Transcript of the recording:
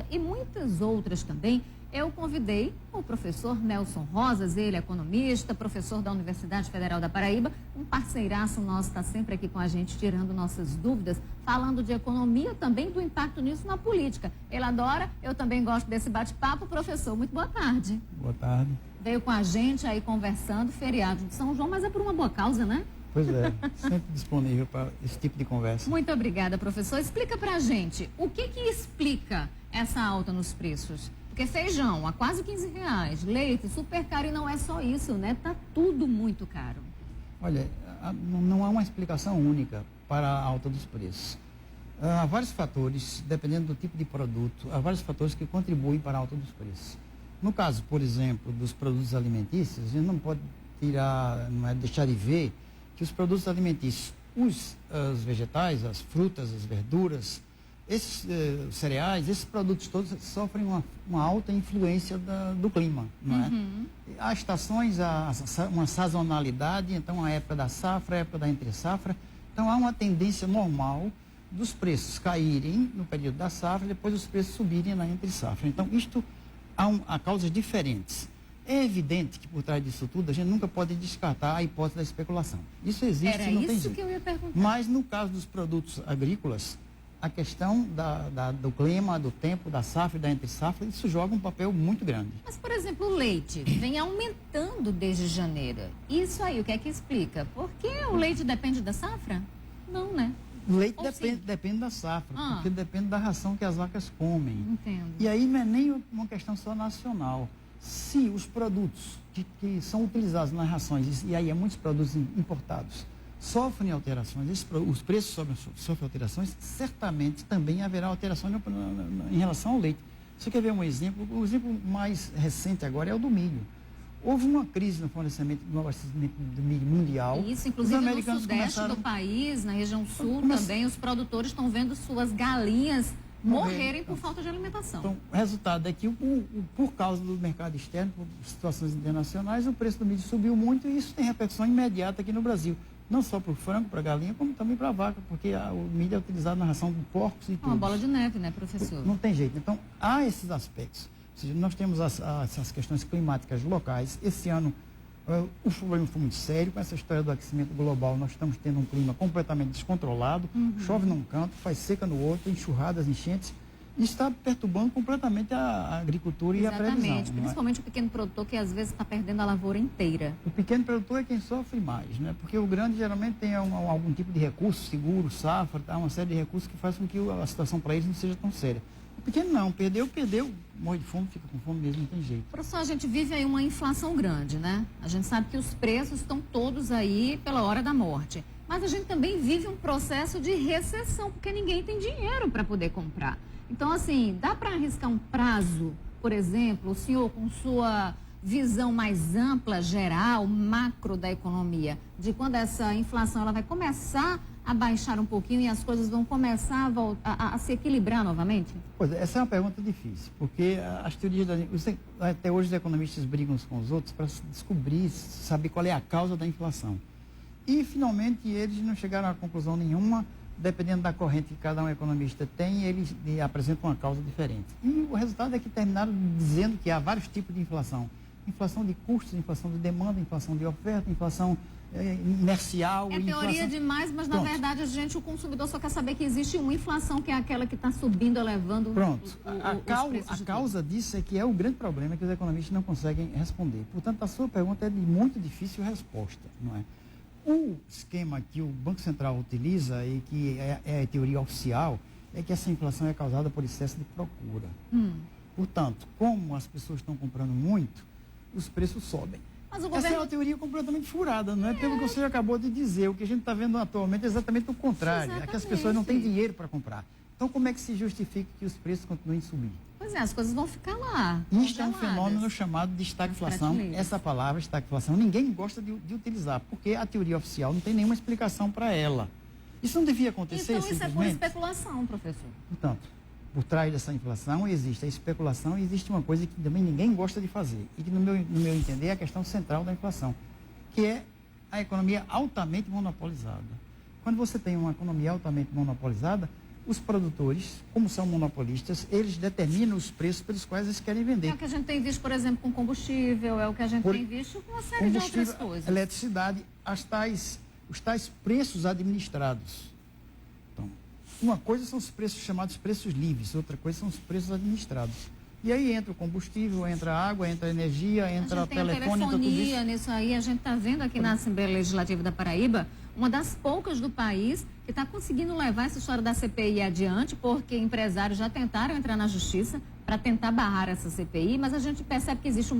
E muitas outras também, eu convidei o professor Nelson Rosas, ele é economista, professor da Universidade Federal da Paraíba, um parceiraço nosso, está sempre aqui com a gente, tirando nossas dúvidas, falando de economia, também do impacto nisso na política. Ele adora, eu também gosto desse bate-papo. Professor, muito boa tarde. Boa tarde. Veio com a gente aí conversando, feriado de São João, mas é por uma boa causa, né? Pois é, sempre disponível para esse tipo de conversa. Muito obrigada, professor. Explica pra gente, o que explica essa alta nos preços? Porque feijão a quase R$ 15, leite super caro, e não é só isso, né? Tá tudo muito caro. Olha, não há uma explicação única para a alta dos preços. Há vários fatores, dependendo do tipo de produto, há vários fatores que contribuem para a alta dos preços. No caso, por exemplo, dos produtos alimentícios, a gente não pode deixar de ver que os produtos alimentícios, os vegetais, as frutas, as verduras, esses cereais, esses produtos todos sofrem uma alta influência do clima, não é? Há estações, uma sazonalidade, então a época da safra, a época da entre-safra, então há uma tendência normal dos preços caírem no período da safra e depois os preços subirem na entre-safra. Então isto há causas diferentes. É evidente que por trás disso tudo a gente nunca pode descartar a hipótese da especulação. Isso existe, Era não tem isso jeito. que eu ia perguntar. Mas no caso dos produtos agrícolas, a questão do clima, do tempo, da safra e da entre-safra, isso joga um papel muito grande. Mas, por exemplo, o leite vem aumentando desde janeiro. Isso aí, o que é que explica? Porque o leite depende da safra? Não, né? O leite Ou depende da safra, porque depende da ração que as vacas comem. Entendo. E aí não é nem uma questão só nacional. Se os produtos que são utilizados nas rações, e aí muitos produtos importados, sofrem alterações, os preços sofrem alterações, certamente também haverá alteração em relação ao leite. Você quer ver um exemplo? O exemplo mais recente agora é o do milho. Houve uma crise no fornecimento do abastecimento do milho mundial. Isso, inclusive no sudeste do país, na região sul também, os produtores estão vendo suas galinhas morrerem por falta de alimentação. Então, o resultado é que, por causa do mercado externo, por situações internacionais, o preço do milho subiu muito e isso tem repercussão imediata aqui no Brasil. Não só para o frango, para a galinha, como também para a vaca, porque o milho é utilizado na ração de porcos e tudo. Uma bola de neve, né, professor? Não tem jeito. Então, há esses aspectos. Ou seja, nós temos essas questões climáticas locais. Esse ano, o problema foi muito sério. Com essa história do aquecimento global, nós estamos tendo um clima completamente descontrolado. Chove num canto, faz seca no outro, enxurradas, enchentes. Isso está perturbando completamente a agricultura e a previsão. Exatamente, principalmente o pequeno produtor que às vezes está perdendo a lavoura inteira. O pequeno produtor é quem sofre mais, né? Porque o grande geralmente tem algum tipo de recurso, seguro, safra, uma série de recursos que faz com que a situação para eles não seja tão séria. O pequeno não, perdeu, morre de fome, fica com fome mesmo, não tem jeito. Professor, a gente vive aí uma inflação grande, né? A gente sabe que os preços estão todos aí pela hora da morte. Mas a gente também vive um processo de recessão, porque ninguém tem dinheiro para poder comprar. Então, assim, dá para arriscar um prazo, por exemplo, o senhor com sua visão mais ampla, geral, macro da economia, de quando essa inflação ela vai começar a baixar um pouquinho e as coisas vão começar a se equilibrar novamente? Pois é, essa é uma pergunta difícil, porque as teorias, até hoje os economistas brigam uns com os outros para descobrir, saber qual é a causa da inflação. E, finalmente, eles não chegaram a conclusão nenhuma. Dependendo da corrente que cada um economista tem, eles apresentam uma causa diferente. E o resultado é que terminaram dizendo que há vários tipos de inflação. Inflação de custos, inflação de demanda, inflação de oferta, inflação inercial. É teoria demais, mas na verdade o consumidor só quer saber que existe uma inflação, que é aquela que está subindo, elevando a causa disso é que é o grande problema que os economistas não conseguem responder. Portanto, a sua pergunta é de muito difícil resposta, não é? O esquema que o Banco Central utiliza e que é a teoria oficial é que essa inflação é causada por excesso de procura. Portanto, como as pessoas estão comprando muito, os preços sobem. Mas Essa é uma teoria completamente furada, não é? Pelo que você acabou de dizer. O que a gente está vendo atualmente é exatamente o contrário. É que as pessoas não têm dinheiro para comprar. Então, como é que se justifica que os preços continuem a subir? Pois é, as coisas vão ficar lá. Isto é um fenômeno chamado de estagflação. Essa palavra, estagflação, ninguém gosta de utilizar, porque a teoria oficial não tem nenhuma explicação para ela. Isso não devia acontecer, então, isso é por especulação, professor. Portanto, por trás dessa inflação existe a especulação e existe uma coisa que também ninguém gosta de fazer, e que, no meu entender, é a questão central da inflação, que é a economia altamente monopolizada. Quando você tem uma economia altamente monopolizada, Os produtores, como são monopolistas, eles determinam os preços pelos quais eles querem vender. É o que a gente tem visto, por exemplo, com combustível, é o que a gente tem visto com uma série de outras coisas. Eletricidade, os tais preços administrados. Então, uma coisa são os preços chamados preços livres, outra coisa são os preços administrados. E aí entra o combustível, entra a água, entra a energia, entra o telefone, entra tudo isso. Nisso aí, a gente está vendo aqui na Assembleia Legislativa da Paraíba, uma das poucas do país que está conseguindo levar essa história da CPI adiante, porque empresários já tentaram entrar na justiça para tentar barrar essa CPI, mas a gente percebe que existe um